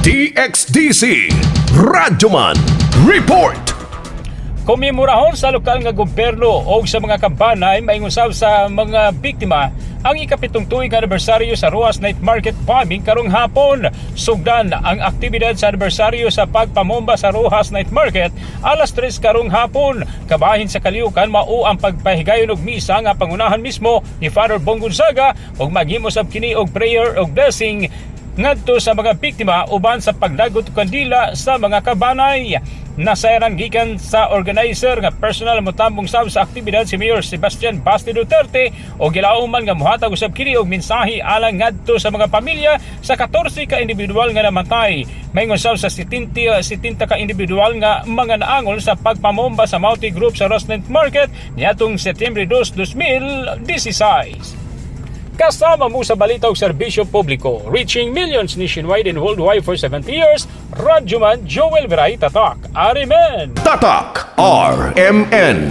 DXDC Radyoman Report. Komemorahon sa lokal nga gobyerno o sa mga kabanay maingon sab sa mga biktima ang ikapitong tuig anibersaryo sa Rojas Night Market bombing karong hapon. Sugdan ang aktibidad sa anibersaryo sa pagpamomba sa Rojas Night Market alas 3 karong hapon. Kabahin sa kaliukan mao ang pagpahigayon og misa nga pangunahan mismo ni Father Bong Gonzaga ug maghimo sab kini og prayer og blessing ngadto sa mga biktima uban sa pagdagot kandila sa mga kabanay. Nasayran gikan sa organizer nga personal motambong sab sa aktibidad si Mayor Sebastian Basti Duterte o gilauman nga mohatag usab kini og mensahe alang ngadto sa mga pamilya sa 14 ka individual nga namatay. Maingon sab sa 70 ka individual nga mga naangol sa pagpamomba sa Multi Group sa Rosnent Market niadtong Setyembre 2, 2016. Kasama mo sa balita og serbisyo publiko, reaching millions nationwide and worldwide for 70 years, Radyoman Joel Veray Tatak, Arimen! Tatak RMN.